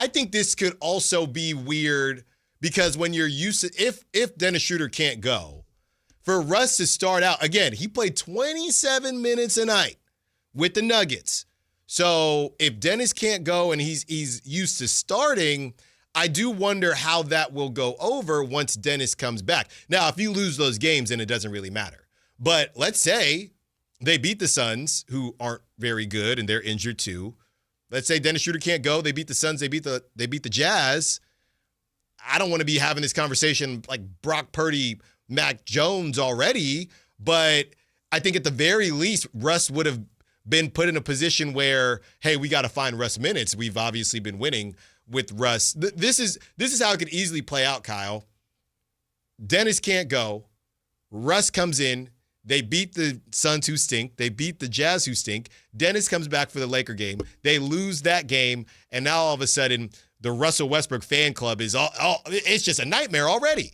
I think this could also be weird because when you're used to, if Dennis Schroder can't go, for Russ to start out, again, he played 27 minutes a night with the Nuggets. So if Dennis can't go and he's used to starting, I do wonder how that will go over once Dennis comes back. Now, if you lose those games, then it doesn't really matter. But let's say they beat the Suns, who aren't very good, and they're injured too. Let's say Dennis Schroder can't go. They beat the Suns. They beat the Jazz. I don't want to be having this conversation like Brock Purdy, Mac Jones already, but I think at the very least, Russ would have been put in a position where, hey, we got to find Russ minutes. We've obviously been winning with Russ. This is how it could easily play out, Kyle. Dennis can't go. Russ comes in. They beat the Suns, who stink. They beat the Jazz, who stink. Dennis comes back for the Laker game. They lose that game, and now all of a sudden, the Russell Westbrook fan club is it's just a nightmare already.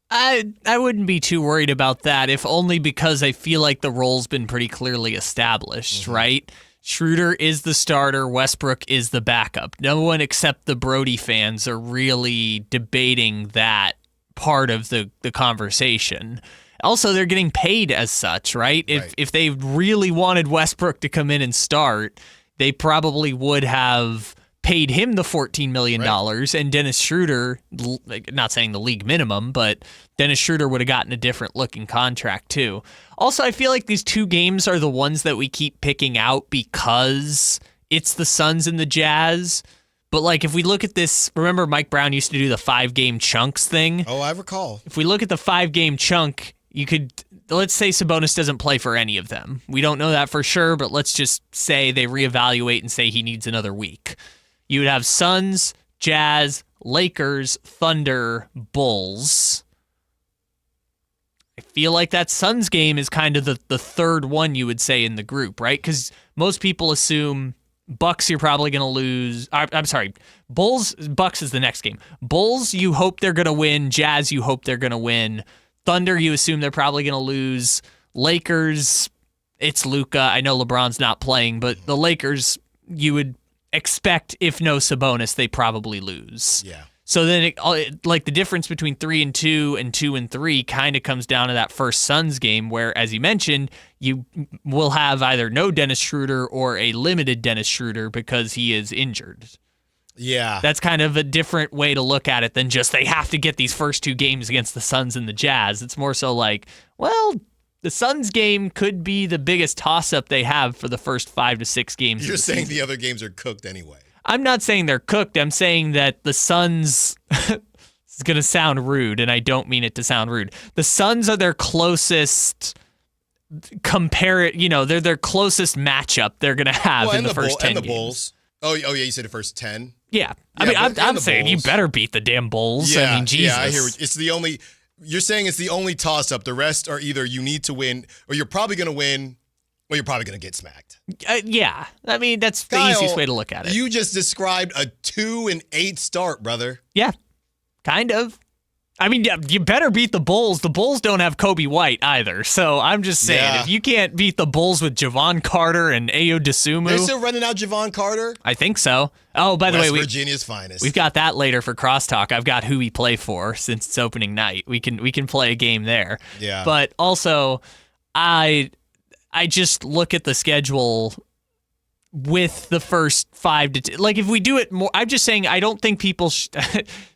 I wouldn't be too worried about that, if only because I feel like the role's been pretty clearly established, right? Schroder is the starter. Westbrook is the backup. No one except the Brody fans are really debating that part of the conversation. Also, they're getting paid as such, right? If they really wanted Westbrook to come in and start, they probably would have paid him the $14 million, and Dennis Schroder, not saying the league minimum, but Dennis Schroder would have gotten a different looking contract too. Also, I feel like these two games are the ones that we keep picking out because it's the Suns and the Jazz. But like if we look at this, remember Mike Brown used to do the 5-game chunks thing? Oh, I recall. If we look at the 5-game chunk, you could, let's say Sabonis doesn't play for any of them. We don't know that for sure, but let's just say they reevaluate and say he needs another week. You would have Suns, Jazz, Lakers, Thunder, Bulls. I feel like that Suns game is kind of the third one you would say in the group, right? Because most people assume Bucks you're probably going to lose. I'm sorry, Bulls, Bucks is the next game. Bulls, you hope they're going to win. Jazz, you hope they're going to win. Thunder, you assume they're probably going to lose. Lakers, it's Luka. I know LeBron's not playing, but the Lakers, you would expect, if no Sabonis, they probably lose. Yeah. So then, like the difference between 3 and 2 and 2 and 3 kind of comes down to that first Suns game, where, as you mentioned, you will have either no Dennis Schroder or a limited Dennis Schroder because he is injured. Yeah. That's kind of a different way to look at it than just they have to get these first two games against the Suns and the Jazz. It's more so like, well, the Suns game could be the biggest toss-up they have for the first 5 to 6 games. You're saying the other games are cooked anyway. I'm not saying they're cooked. I'm saying that the Suns, this is going to sound rude, and I don't mean it to sound rude. The Suns are their closest they're their closest matchup they're going to have in the first 10 games. And the Bulls. Oh, yeah, you said the first 10? Yeah. I'm saying you better beat the damn Bulls. Yeah, I mean, Jesus. Yeah, I hear it's the only, you're saying it's the only toss-up. The rest are either you need to win, or you're probably going to win, or you're probably going to get smacked. Yeah. I mean, that's the Kyle, easiest way to look at it. You just described a 2-8 start, brother. Yeah, kind of. I mean, yeah, you better beat the Bulls. The Bulls don't have Kobe White either. So I'm just saying, if you can't beat the Bulls with Javon Carter and Ayo Dosunmu. They're still running out Javon Carter? I think so. Oh, by the way, Virginia's finest. We've got that later for Crosstalk. I've got who we play for since it's opening night. We can play a game there. Yeah. But also, I just look at the schedule with the first 5 to 10. Like, if we do it more, I'm just saying, I don't think people this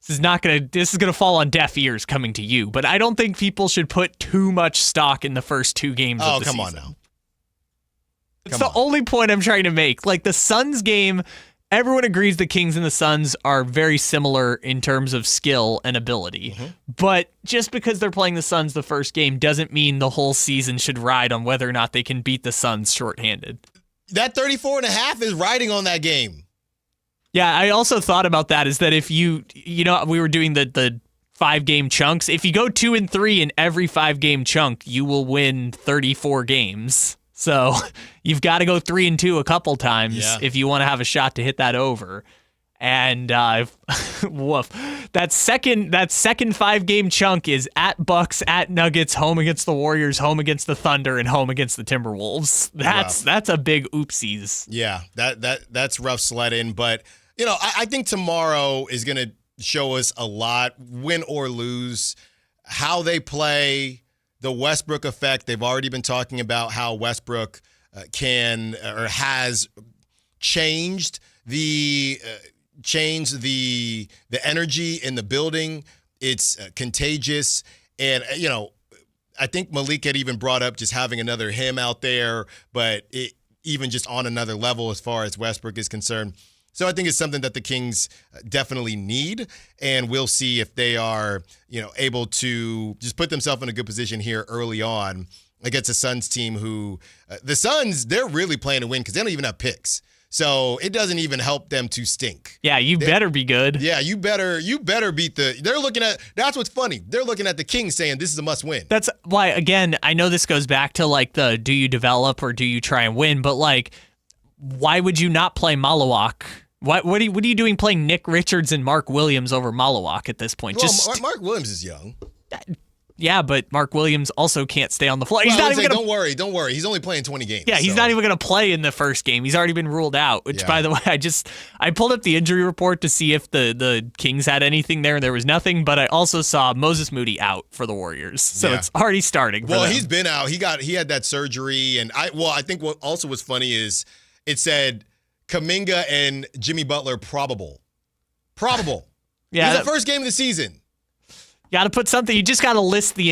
is gonna fall on deaf ears coming to you, but I don't think people should put too much stock in the first 2 games of the season. On now. It's the only point I'm trying to make. Like, the Suns game, everyone agrees the Kings and the Suns are very similar in terms of skill and ability. Mm-hmm. But just because they're playing the Suns the first game doesn't mean the whole season should ride on whether or not they can beat the Suns shorthanded. That 34.5 is riding on that game. Yeah, I also thought about that, is that if we were doing the 5-game chunks. If you go 2 and 3 in every 5-game chunk, you will win 34 games. So you've got to go 3 and 2 a couple times if you want to have a shot to hit that over. And woof. That second 5-game chunk is at Bucks, at Nuggets, home against the Warriors, home against the Thunder, and home against the Timberwolves. That's a big oopsies. Yeah, that's rough sledding. But I think tomorrow is going to show us a lot, win or lose, how they play, the Westbrook effect. They've already been talking about how Westbrook can or has changed the energy in the building. It's contagious. And, I think Malik had even brought up just having another him out there, but even just on another level as far as Westbrook is concerned. So I think it's something that the Kings definitely need, and we'll see if they are, able to just put themselves in a good position here early on against a Suns team who, the Suns, they're really playing to win because they don't even have picks. So it doesn't even help them to stink. Yeah, better be good. Yeah, you better beat they're looking at, that's what's funny. They're looking at the Kings saying this is a must win. That's why, again, I know this goes back to like the do you develop or do you try and win, but like, why would you not play Malawak? What are you doing playing Nick Richards and Mark Williams over Malawak at this point? Well, Mark Williams is young. Yeah, but Mark Williams also can't stay on the floor. He's not even gonna, don't worry. He's only playing 20 games. Yeah, he's not even going to play in the first game. He's already been ruled out, which, by the way, I pulled up the injury report to see if the Kings had anything there, and there was nothing, but I also saw Moses Moody out for the Warriors. So it's already starting for them. He's been out. He had that surgery, and I think what also was funny is it said Kuminga and Jimmy Butler probable. Yeah. It's the first game of the season. Got to put something. You just got to list the